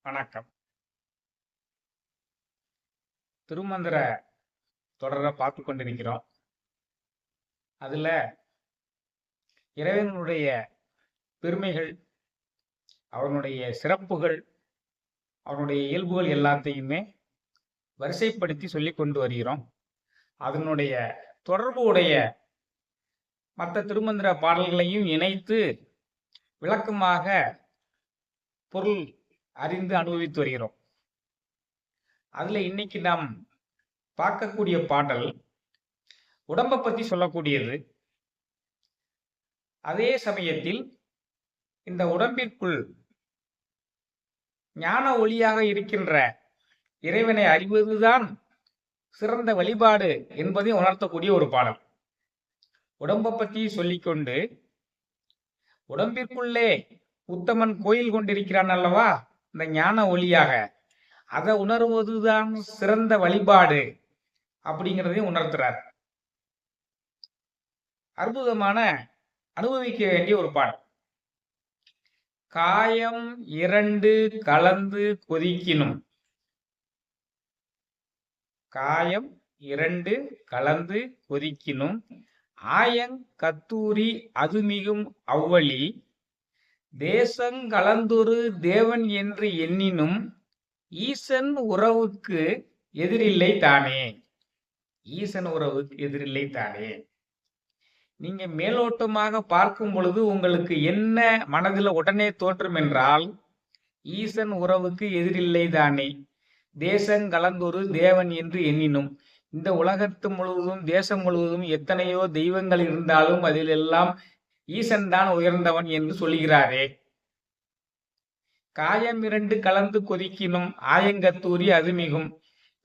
வணக்கம். திருமந்திர தொடரை பார்த்து கொண்டிருக்கிறோம். அதுல இறைவனுடைய பெருமைகள், அவனுடைய சிறப்புகள், அவனுடைய இயல்புகள் எல்லாத்தையுமே வரிசைப்படுத்தி சொல்லிக் கொண்டு வருகிறோம். அதனுடைய தொடர்பு உடைய மற்ற திருமந்திர பாடல்களையும் இணைத்து விளக்கமாக பொருள் அறிந்து அனுபவித்து வருகிறோம். அதுல இன்னைக்கு நாம் பார்க்கக்கூடிய பாடல் உடம்பை பத்தி சொல்லக்கூடியது. அதே சமயத்தில் இந்த உடம்பிற்குள் ஞான ஒளியாக இருக்கின்ற இறைவனை அறிவதுதான் சிறந்த வழிபாடு என்பதை உணர்த்தக்கூடிய ஒரு பாடல். உடம்பை பற்றி சொல்லிக்கொண்டு உடம்பிற்குள்ளே உத்தமன் கோயில் கொண்டிருக்கிறான் அல்லவா, இந்த ஞான ஒளியாக, அதை உணர்வதுதான் சிறந்த வழிபாடு அப்படிங்கிறதையும் உணர்த்துறார். அற்புதமான அனுபவிக்க வேண்டிய ஒரு பாடல். காயம் இரண்டு கலந்து கொதிக்கினும், காயம் இரண்டு கலந்து கொதிக்கினும் ஆயங் கத்தூரி அதுமிகும் அவ்வழி தேசங் கலந்தொரு தேவன் என்று எண்ணினும் ஈசன் உறவுக்கு எதிரில்லை தானே. ஈசன் உறவுக்கு எதிரில்லை தானே. நீங்க மேலோட்டமாக பார்க்கும் பொழுது உங்களுக்கு என்ன மனதில் உடனே தோற்றும் என்றால், ஈசன் உறவுக்கு எதிரில்லை தானே, தேசங் கலந்தொரு தேவன் என்று எண்ணினும். இந்த உலகத்து முழுவதும் தேசம் முழுவதும் எத்தனையோ தெய்வங்கள் இருந்தாலும் அதில் எல்லாம் ஈசன் தான் உயர்ந்தவன் என்று சொல்கிறாரே. காயம் இரண்டு கலந்து கொதிக்கினும் ஆயங்கத்தூரி அது மிகும்.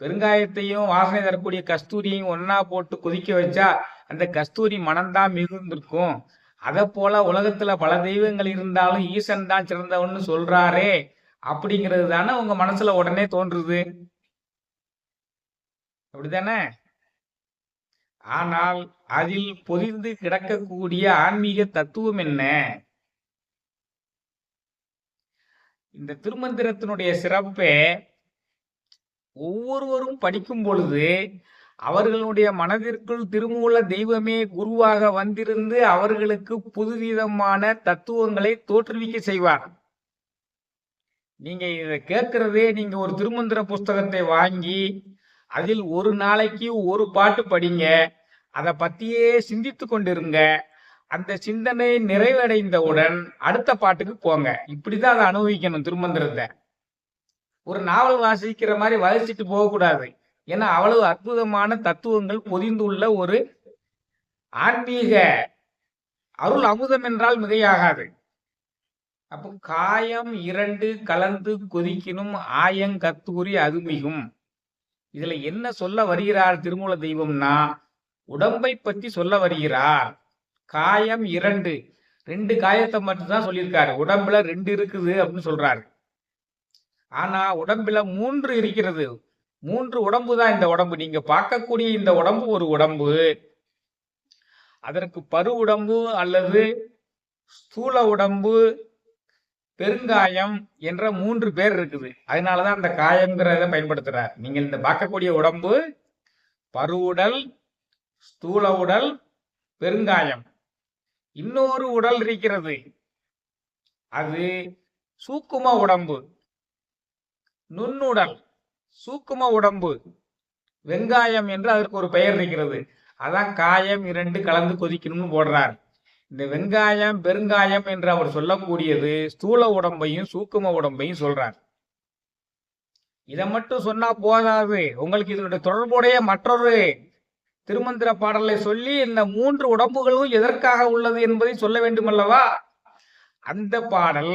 பெருங்காயத்தையும் வாசனை தரக்கூடிய கஸ்தூரியையும் ஒன்னா போட்டு கொதிக்க வச்சா அந்த கஸ்தூரி மனம்தான் மிகுந்திருக்கும். அதை போல உலகத்துல பல தெய்வங்கள் இருந்தாலும் ஈசன் தான் சிறந்தவன்னு சொல்றாரே அப்படிங்கிறது தானே உங்க மனசுல உடனே தோன்றுது. அப்படித்தானே? ஆனால் அதில் பொதிந்து கிடக்கக்கூடிய ஆன்மீக தத்துவம் என்ன? இந்த திருமந்திரத்தினுடைய சிறப்பே ஒவ்வொருவரும் படிக்கும் பொழுது அவர்களுடைய மனதிற்குள் திருமூல தெய்வமே குருவாக வந்திருந்து அவர்களுக்கு புதுவிதமான தத்துவங்களை தோற்றுவிக்க செய்வார். நீங்க இதை கேட்கிறதே, நீங்க ஒரு திருமந்திர புஸ்தகத்தை வாங்கி அதில் ஒரு நாளைக்கு ஒரு பாட்டு படிங்க, அதை பத்தியே சிந்தித்து கொண்டிருங்க. அந்த சிந்தனை நிறைவடைந்தவுடன் அடுத்த பாட்டுக்கு போங்க. இப்படிதான் அதை அனுபவிக்கணும் திருமந்திரத்தை. ஒரு நாவல் வாசிக்கிற மாதிரி வாசிச்சுட்டு போகக்கூடாது. ஏன்னா அவ்வளவு அற்புதமான தத்துவங்கள் பொதிந்துள்ள ஒரு ஆன்மீக அருள் அமுதம் என்றால் மிகையாகாது. அப்போ காயம் இரண்டு கலந்து கொதிக்கினும் ஆயங்கத்தூரி அது மிகும். இதுல என்ன சொல்ல வருகிறார் திருமூல தெய்வம்னா, உடம்பை பற்றி சொல்ல வருகிறார். காயம் இரண்டு, ரெண்டு காயத்தை மட்டும்தான் சொல்லியிருக்காரு. உடம்புல ரெண்டு இருக்குது அப்படின்னு சொல்றாரு. ஆனா உடம்புல மூன்று இருக்கிறது. மூன்று உடம்பு தான் இந்த உடம்பு. நீங்க பார்க்கக்கூடிய இந்த உடம்பு ஒரு உடம்பு. அதற்கு பரு உடம்பு அல்லது ஸ்தூல உடம்பு, பெருங்காயம் என்ற மூன்று பேர் இருக்குது. அதனாலதான் அந்த காயம்ங்கிறத பயன்படுத்துறார். நீங்க இந்த பார்க்கக்கூடிய உடம்பு பரு உடல், ஸ்தூல உடல், பெருங்காயம். இன்னொரு உடல் இருக்கிறது, அது சூக்கும உடம்பு, நுண்ணுடல், சூக்கும உடம்பு, வெங்காயம் என்று அதற்கு ஒரு பெயர் இருக்கிறது. அதான் காயம் இரண்டு கலந்து கொதிக்கணும்னு போடுறார். இந்த வெங்காயம் பெருங்காயம் என்று அவர் சொல்லக்கூடியது ஸ்தூல உடம்பையும் சூக்கும உடம்பையும் சொல்றார். இதை மட்டும் சொன்னா போதாது, உங்களுக்கு இதனுடைய தொடர்புடைய மற்றொரு திருமந்திர பாடலை சொல்லி இந்த மூன்று உடம்புகளும் எதற்காக உள்ளது என்பதை சொல்ல வேண்டும் அல்லவா. அந்த பாடல்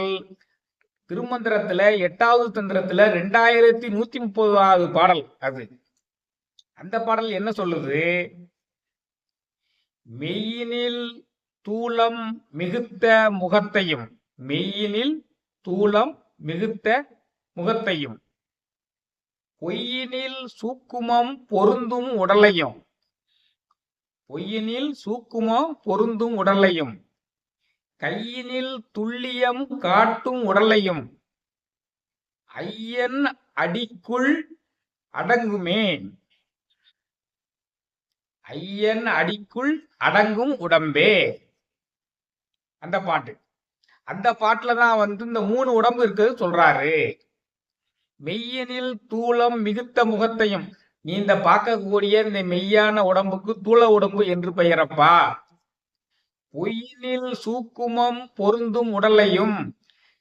திருமந்திரத்துல 8வது தந்திரத்துல 2130வது பாடல். அது அந்த பாடல் என்ன சொல்லுது? மெய்யினில் தூளம் மிகுத்த முகத்தையும், மெய்யினில் தூளம் மிகுத்த முகத்தையும், பொய்யினில் சூக்குமம் பொருந்தும் உடலையும், பொய்யினில் சூக்குமம் பொருந்தும் உடலையும், கையினில் துல்லியம் காட்டும் உடலையும், ஐயன் அடிக்குள் அடங்குமே. ஐயன் அடிக்குள் அடங்கும் உடம்பே. அந்த பாட்டு. அந்த பாட்டுலதான் இந்த 3 உடம்பு இருக்கிறது சொல்றாரு. மெய்யனில் தூளம் மிகுத்த முகத்தையும், நீ இந்த பார்க்கக்கூடிய இந்த மெய்யான உடம்புக்கு தூள உடம்பு என்று பெயரப்பா. பொய்யினில் சூக்குமம் பொருந்தும் உடலையும்,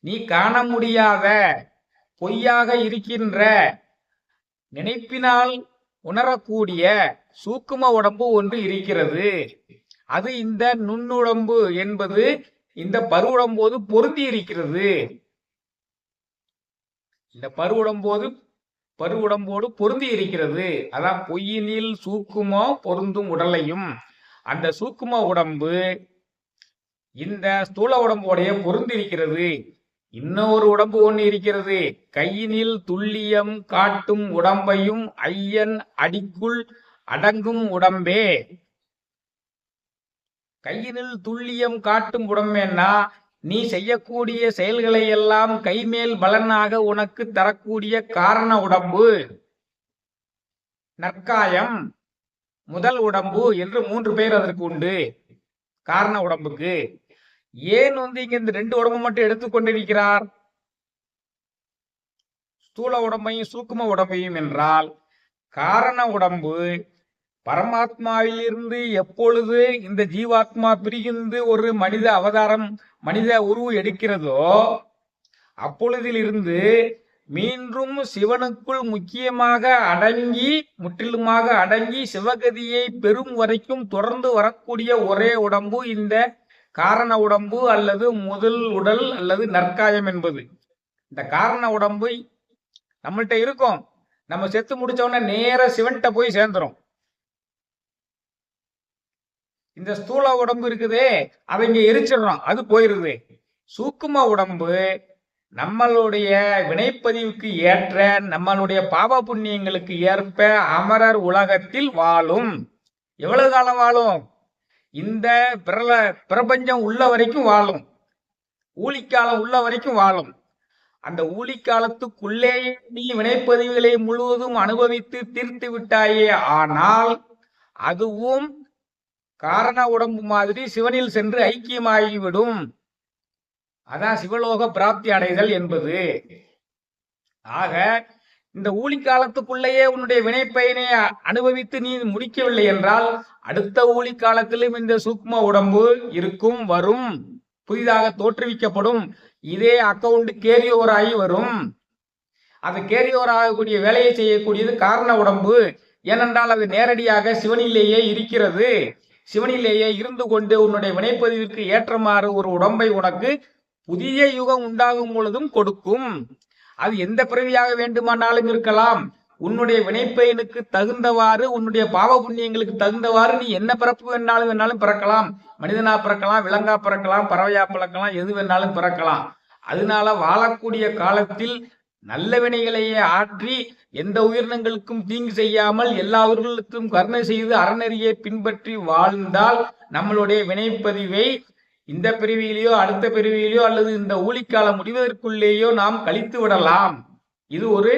நீ காண முடியாத பொய்யாக இருக்கின்ற நினைப்பினால் உணரக்கூடிய சூக்கும உடம்பு ஒன்று இருக்கிறது. அது இந்த நுண்ணுடம்பு என்பது இந்த பருவுடம்போது பொருந்தி இருக்கிறது. இந்த பருவுடம்போடு பொருந்தி இருக்கிறது. அதான் பொய்யினில் சூக்குமோ பொருந்தும் உடலையும், அந்த சூக்கும உடம்பு இந்த ஸ்தூல உடம்போடைய பொருந்தி இருக்கிறது. இன்னொரு உடம்பு ஒன்று இருக்கிறது. கையினில் துல்லியம் காட்டும் உடம்பையும் ஐயன் அடிக்குள் அடங்கும் உடம்பே. கையினில் துல்லியம் காட்டும் உடம்பேன்னா, நீ செய்யக்கூடிய செயல்களை எல்லாம் கைமேல் பலனாக உனக்கு தரக்கூடிய காரண உடம்பு. நற்காயம், முதல் உடம்பு என்று 3 பேர் அதற்கு உண்டு. காரண உடம்புக்கு ஏன் இங்க இந்த 2 உடம்பு மட்டும் எடுத்துக்கொண்டிருக்கிறார்? ஸ்தூல உடம்பையும் சூக்கும உடம்பையும் என்றால், காரண உடம்பு பரமாத்மாவில் இருந்து எப்பொழுது இந்த ஜீவாத்மா பிரிந்து ஒரு மனித அவதாரம், மனித உருவு எடுக்கிறதோ, அப்பொழுதிலிருந்து மீண்டும் சிவனுக்குள் முற்றிலுமாக அடங்கி சிவகதியை பெறும் வரைக்கும் தொடர்ந்து வரக்கூடிய ஒரே உடம்பு இந்த காரண உடம்பு அல்லது முதல் உடல் அல்லது நற்காயம் என்பது. இந்த காரண உடம்பு நம்மள்கிட்ட இருக்கும். நம்ம செத்து முடிச்ச உடனே நேர சிவன்கிட்ட போய் சேர்ந்துரும். இந்த ஸ்தூல உடம்பு இருக்குதே, அதை இங்க எரிச்சிடறோம், அது போயிருது. சூக்கும உடம்பு நம்மளுடைய வினைப்பதிவுக்கு ஏற்ற, நம்மளுடைய பாவ புண்ணியங்களுக்கு ஏற்ப அமரர் உலகத்தில் வாழும். எவ்வளவு காலம் வாழும்? இந்த பிரபஞ்சம் உள்ள வரைக்கும் வாழும். ஊழிக்காலம் உள்ள வரைக்கும் வாழும். அந்த ஊழிக்காலத்துக்குள்ளே நீ வினைப்பதிவுகளை முழுவதும் அனுபவித்து தீர்த்து விட்டாயே, ஆனால் அதுவும் காரண உடம்பு மாதிரி சிவனில் சென்று ஐக்கியமாகிவிடும். அதான் சிவலோக பிராப்தி அடைதல் என்பது. ஆக இந்த ஊழிக்காலத்துக்குள்ளேயே உன்னுடைய வினைப்பயனை அனுபவித்து நீ முடிக்கவில்லை என்றால், அடுத்த ஊழிக்காலத்திலும் இந்த சூக்ம உடம்பு இருக்கும், வரும், புதிதாக தோற்றுவிக்கப்படும். இதே அக்கவுண்ட் கேரி ஓவர் ஆகி வரும். அது கேரி ஓவர் ஆகக்கூடிய வேலையை செய்யக்கூடியது காரண உடம்பு. ஏனென்றால் அது நேரடியாக சிவனிலேயே இருக்கிறது. சிவனிலேயே இருந்து கொண்டு உன்னுடைய வினைப்பதிவிற்கு ஏற்றமாறு ஒரு உடம்பை உனக்கு புதிய யுகம் உண்டாகும் பொழுதும் கொடுக்கும். அது எந்த பிறவியாக வேண்டுமானாலும் இருக்கலாம். உன்னுடைய வினைப்பயனுக்கு தகுந்தவாறு, உன்னுடைய பாவ புண்ணியங்களுக்கு தகுந்தவாறு நீ என்ன பிறப்பு வேணாலும் பிறக்கலாம். மனிதனா பிறக்கலாம், விலங்கா பிறக்கலாம், பறவையா பிறக்கலாம், எது வேணாலும் பிறக்கலாம். அதனால வாழக்கூடிய காலத்தில் நல்ல வினைகளையே ஆற்றி எந்த உயிரினங்களுக்கும் தீங்கு செய்யாமல் எல்லா உயிர்களுக்கும் கருணை செய்து அறநெறியை பின்பற்றி வாழ்ந்தால் நம்மளுடைய வினைப்பதிவை இந்த பிரிவிலேயோ அடுத்த பிரிவிலேயோ அல்லது இந்த ஊழிக்காலம் முடிவதற்குள்ளேயோ நாம் கழித்து விடலாம். இது ஒரு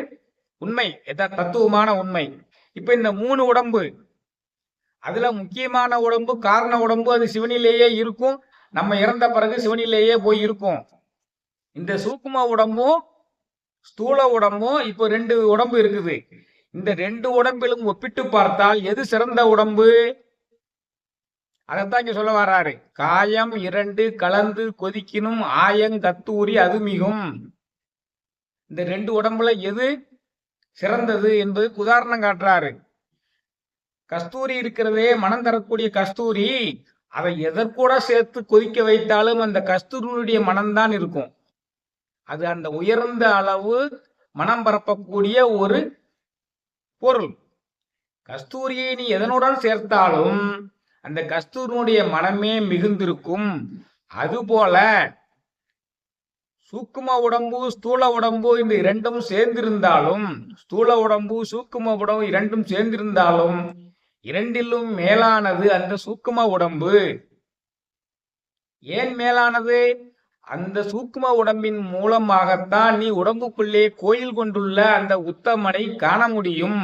உண்மை, தத்துவமான உண்மை. இப்ப இந்த 3 உடம்பு, அதுல முக்கியமான உடம்பு காரண உடம்பு, அது சிவனிலேயே இருக்கும். நம்ம இறந்த பிறகு சிவனிலேயே போய் இருக்கும். இந்த சூக்கும உடம்பும் ஸ்தூல உடம்பும் இப்போ 2 உடம்பு இருக்குது. இந்த 2 உடம்பிலும் ஒப்பிட்டு பார்த்தால் எது சிறந்த உடம்பு? அதைத்தான் இங்க சொல்ல வர்றாரு. காயம் 2 கலந்து கொதிக்கணும் ஆயங்கத்தூரி அது மிகும். இந்த 2 உடம்புல எது சிறந்தது என்பதுக்கு உதாரணம் காட்டுறாரு. கஸ்தூரி இருக்கிறதே, மனம் தரக்கூடிய கஸ்தூரி, அதை எதற்கூட சேர்த்து கொதிக்க வைத்தாலும் அந்த கஸ்தூரியுடைய மனம்தான் இருக்கும். அது அந்த உயர்ந்த அளவு மனம் பரப்பக்கூடிய ஒரு பொருள். கஸ்தூரியை நீ எதனுடன் சேர்த்தாலும் அந்த கஸ்தூரியுடைய மனமே மிகுந்திருக்கும். அதுபோல சூக்கும உடம்பு ஸ்தூல உடம்பு இந்த 2ம் சேர்ந்திருந்தாலும், ஸ்தூல உடம்பு சூக்கும உடம்பு 2ம் சேர்ந்திருந்தாலும், 2லும் மேலானது அந்த சூக்கும உடம்பு. ஏன் மேலானது? அந்த சூக்கும உடம்பின் மூலமாகத்தான் நீ உடம்புக்குள்ளே கோயில் கொண்டுள்ள அந்த உத்தமனை காண முடியும்.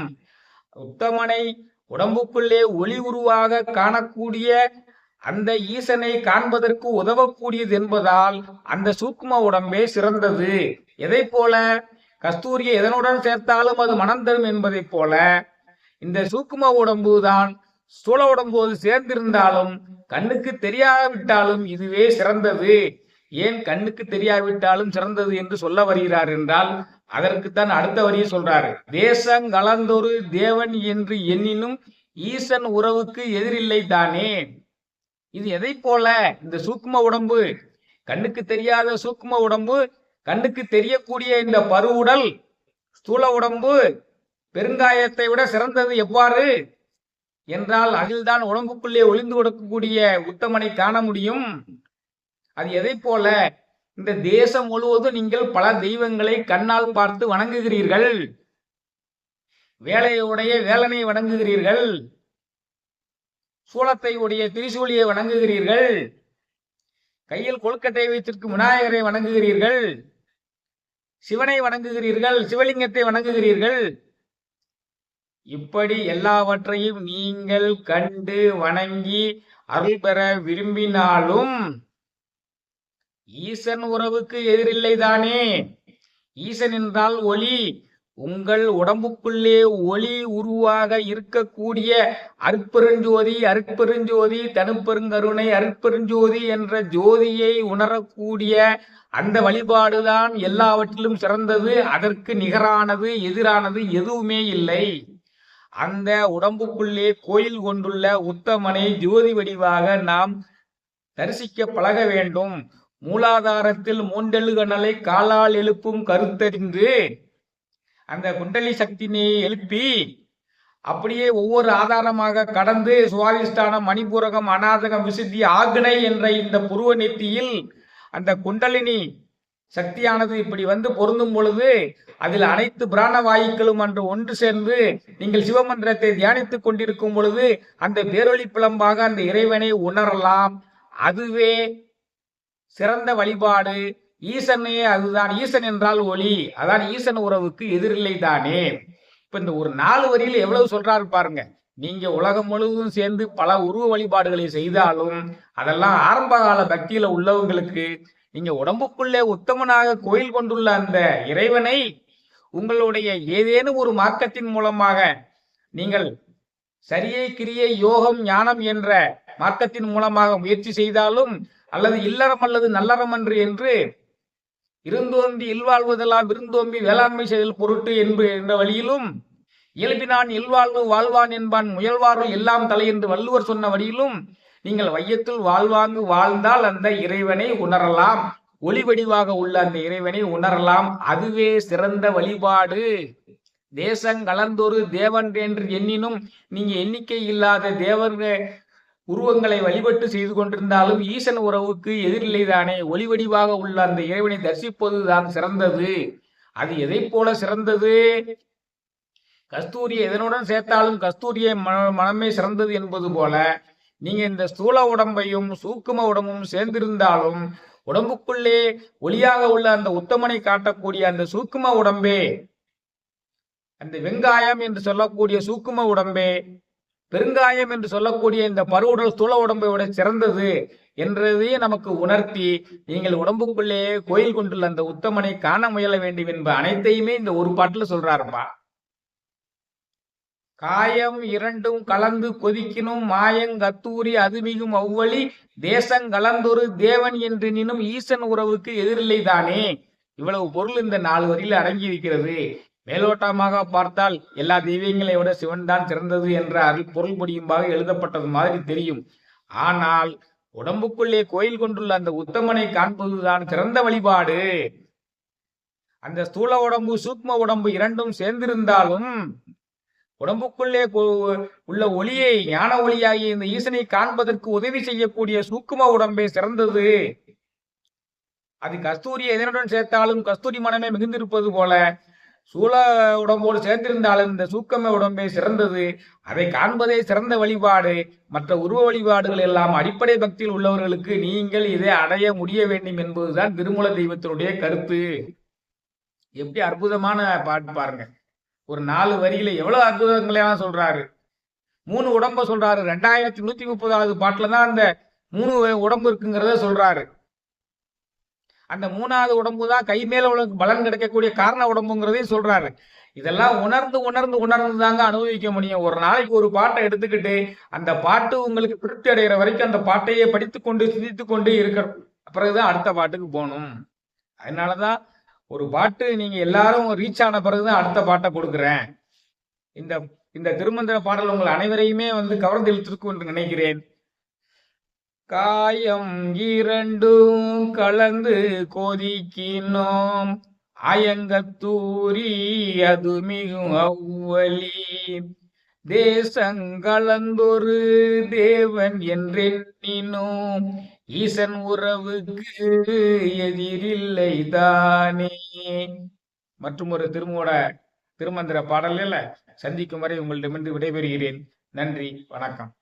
உத்தமனை உடம்புக்குள்ளே ஒளி உருவாக காணக்கூடிய அந்த ஈசனை காண்பதற்கு உதவக்கூடியது என்பதால் அந்த சூக்கும உடம்பே சிறந்தது. எதை போல கஸ்தூரியை எதனுடன் சேர்த்தாலும் அது மனம் தரும் என்பதை போல இந்த சூக்கும உடம்பு தான் ஸ்தூல உடம்போது சேர்ந்திருந்தாலும் கண்ணுக்கு தெரியாவிட்டாலும் இதுவே சிறந்தது. ஏன் கண்ணுக்கு தெரியாவிட்டாலும் சிறந்தது என்று சொல்ல வருகிறார் என்றால் அதற்குத்தான் அடுத்த வரியை சொல்றாரு. தேசங் கலந்தொரு தேவன் என்று எண்ணினும் ஈசன் உறவுக்கு எதிரில்லை தானே. இது எதை போல இந்த சூக்கும உடம்பு, கண்ணுக்கு தெரியாத சூக்கும உடம்பு, கண்ணுக்கு தெரியக்கூடிய இந்த பருவுடல் ஸ்தூல உடம்பு பெருங்காயத்தை விட சிறந்தது எவ்வாறு என்றால் அதில்தான் உடம்புக்குள்ளே ஒளிந்து கொடுக்கக்கூடிய உத்தமனை காண முடியும். அது எதை போல இந்த தேசம் முழுவதும் நீங்கள் பல தெய்வங்களை கண்ணால் பார்த்து வணங்குகிறீர்கள். வேலையுடைய வேலனை வணங்குகிறீர்கள், சூளத்தை உடைய திரிசூலியை வணங்குகிறீர்கள், கையில் கொழுக்கட்டை வைத்திருக்கும் விநாயகரை வணங்குகிறீர்கள், சிவனை வணங்குகிறீர்கள், சிவலிங்கத்தை வணங்குகிறீர்கள். இப்படி எல்லாவற்றையும் நீங்கள் கண்டு வணங்கி அருள் பெற விரும்பினாலும் ஈசன் உறவுக்கு எதிரில்லைதானே. ஈசன் என்றால் ஒளி. உங்கள் உடம்புக்குள்ளே ஒளி உருவாக இருக்கக்கூடிய அருட்பெருஞ்சோதி, அருட்பெருஞ்சோதி, தனுப்பெருங்கருணை, அருட்பெருஞ்சோதி என்ற ஜோதியை உணரக்கூடிய அந்த வழிபாடுதான் எல்லாவற்றிலும் சிறந்தது. அதற்கு நிகரானது எதிரானது எதுவுமே இல்லை. அந்த உடம்புக்குள்ளே கோயில் கொண்டுள்ள உத்தமனை ஜோதி வடிவாக நாம் தரிசிக்க பழக வேண்டும். மூலாதாரத்தில் மூண்டெழுகணலை காலால் எழுப்பும் கருத்தறிந்து அந்த குண்டலி சக்தினை எழுப்பி அப்படியே ஒவ்வொரு ஆதாரமாக கடந்து சுவாதிஷ்டானம், மணிபூரகம், அநாதகம், விசுத்தி, ஆக்னை என்ற இந்த புருவ நெத்தியில் அந்த குண்டலினி சக்தியானது இப்படி வந்து பொருந்தும் பொழுது அதில் அனைத்து பிராண வாயுக்களும் அன்று ஒன்று சேர்ந்து நீங்கள் சிவமந்திரத்தை தியானித்துக் கொண்டிருக்கும் பொழுது அந்த பேரொளி பிளம்பாக அந்த இறைவனை உணரலாம். அதுவே சிறந்த வழிபாடு. ஈசனே அதுதான். ஈசன் என்றால் ஒளி. அதான் ஈசன் உறவுக்கு எதிரில்லை தானே. இப்ப இந்த ஒரு 4 வரியில எவ்வளவு சொல்றாரு பாருங்க. நீங்க உலகம் முழுவதும் சேர்ந்து பல உருவ வழிபாடுகளை செய்தாலும் அதெல்லாம் ஆரம்ப கால பக்தியில உள்ளவங்களுக்கு நீங்க உடம்புக்குள்ளே உத்தமனாக கோயில் கொண்டுள்ள அந்த இறைவனை உங்களுடைய ஏதேனும் ஒரு மார்க்கத்தின் மூலமாக நீங்கள் சரியை, கிரியை, யோகம், ஞானம் என்ற மார்க்கத்தின் மூலமாக முயற்சி செய்தாலும் அல்லது இல்லறம் அல்லது நல்லறம் என்று இருந்தோம்பி இல்வாழ்வதெல்லாம் விருந்தோம்பி வேளாண்மை செயல் பொருட்டு என்ற வழியிலும் இயல்பினான் இல்வாழ்வு வாழ்வான் என்பான் முயல்வார்கள் எல்லாம் தலை என்று வள்ளுவர் சொன்ன வழியிலும் நீங்கள் வையத்தில் வாழ்வாங்கு வாழ்ந்தால் அந்த இறைவனை உணரலாம். ஒளி வடிவாக உள்ள அந்த இறைவனை உணரலாம். அதுவே சிறந்த வழிபாடு. தேசங் கலந்தொரு தேவன் என்று எண்ணினும் நீங்க எண்ணிக்கை இல்லாத தேவர்கள் உருவங்களை வழிபட்டு செய்து கொண்டிருந்தாலும் ஈசன் உறவுக்கு எதிரில்லைதானே. ஒளி வடிவாக உள்ள அந்த இறைவனை தரிசிப்பதுதான் சிறந்தது. அது எதை போல சிறந்தது? கஸ்தூரியை எதனுடன் சேர்த்தாலும் கஸ்தூரியை மனமே சிறந்தது என்பது போல நீங்க இந்த ஸ்தூல உடம்பையும் சூக்கும உடம்பும் சேர்ந்திருந்தாலும் உடம்புக்குள்ளே ஒளியாக உள்ள அந்த உத்தமனை காட்டக்கூடிய அந்த சூக்கும உடம்பே, அந்த வெங்காயம் என்று சொல்லக்கூடிய சூக்கும உடம்பே, பெருங்காயம் என்று சொல்லக்கூடிய இந்த பருவுடல் ஸ்தூல உடம்பை விட சிறந்தது என்றதையே நமக்கு உணர்த்தி நீங்கள் உடம்புக்குள்ளே கோயில் கொண்டுள்ள அந்த உத்தமனை காண முயல வேண்டும் என்ப அனைத்தையுமே இந்த ஒரு பாட்டுல சொல்றாருப்பா. காயம் இரண்டும் கலந்து கொதிக்கினும் மாயங் கத்தூரி அதுமிகும் அவ்வழி தேசங் கலந்தொரு தேவன் என்று நினும் ஈசன் உறவுக்கு எதிரில்லை தானே. இவ்வளவு பொருள் இந்த 4 வரியில் அடங்கி இருக்கிறது. மேலோட்டமாக பார்த்தால் எல்லா தெய்வங்களை விட சிவன் தான் சிறந்தது என்ற பொருள் முடியும்பாக எழுதப்பட்டது மாதிரி தெரியும். ஆனால் உடம்புக்குள்ளே கோயில் கொண்டுள்ள அந்த உத்தமனை காண்பதுதான் சிறந்த வழிபாடு. அந்த ஸ்தூல உடம்பு சூக்ம உடம்பு இரண்டும் சேர்ந்திருந்தாலும் உடம்புக்குள்ளே உள்ள ஒளியை ஞான ஒளியாகிய இந்த ஈசனை காண்பதற்கு உதவி செய்யக்கூடிய சூக்கும உடம்பே சிறந்தது. அது கஸ்தூரி எதனுடன் சேர்த்தாலும் கஸ்தூரி மனமே மிகுந்திருப்பது போல சூழ உடம்போடு சேர்ந்திருந்தாலும் இந்த சூக்கம உடம்பே சிறந்தது. அதை காண்பதே சிறந்த வழிபாடு. மற்ற உருவ வழிபாடுகள் எல்லாம் அடிப்படை பக்தியில் உள்ளவர்களுக்கு நீங்கள் இதை அடைய முடிய வேண்டும் என்பதுதான் திருமூல தெய்வத்தினுடைய கருத்து. எப்படி அற்புதமான பாட்டு பாருங்க. ஒரு 4 வரியில எவ்வளவு அற்புதங்களையெல்லாம் சொல்றாரு. 3 உடம்ப சொல்றாரு. 2130வது பாட்டுல தான் அந்த 3 உடம்பு இருக்குங்கிறத சொல்றாரு. அந்த 3வது உடம்பு தான் கை மேல உள்ள பலன் கிடைக்கக்கூடிய காரண உடம்புங்கிறதையும் சொல்றாரு. இதெல்லாம் உணர்ந்து தாங்க அனுபவிக்க முடியும். ஒரு நாளைக்கு ஒரு பாட்டை எடுத்துக்கிட்டு அந்த பாட்டு உங்களுக்கு திருப்தி அடைகிற வரைக்கும் அந்த பாட்டையே படித்துக்கொண்டு சிந்தித்துக் கொண்டு இருக்கணும். பிறகுதான் அடுத்த பாட்டுக்கு போகணும். அதனாலதான் ஒரு பாட்டு நீங்க எல்லாரும் ரீச் ஆன பிறகுதான் அடுத்த பாட்டை கொடுக்குறேன். இந்த இந்த திருமந்திர பாடல் உங்கள் அனைவரையுமே கவர்ந்து இழுத்திருக்கும் என்று நினைக்கிறேன். காயம் இரண்டும் கலந்து கொதிக்கினோம் ஆயங்கத்தூரி அது மிகும் அவ்வலி தேசங்களந்தொரு தேவன் என்றெண்ணினோம் ஈசன் உறவுக்கு எதிரில்லை தானே. மற்றும் ஒரு திருமந்திர பாடலில் சந்திக்கும் வரை உங்களிடமிருந்து விடைபெறுகிறேன். நன்றி, வணக்கம்.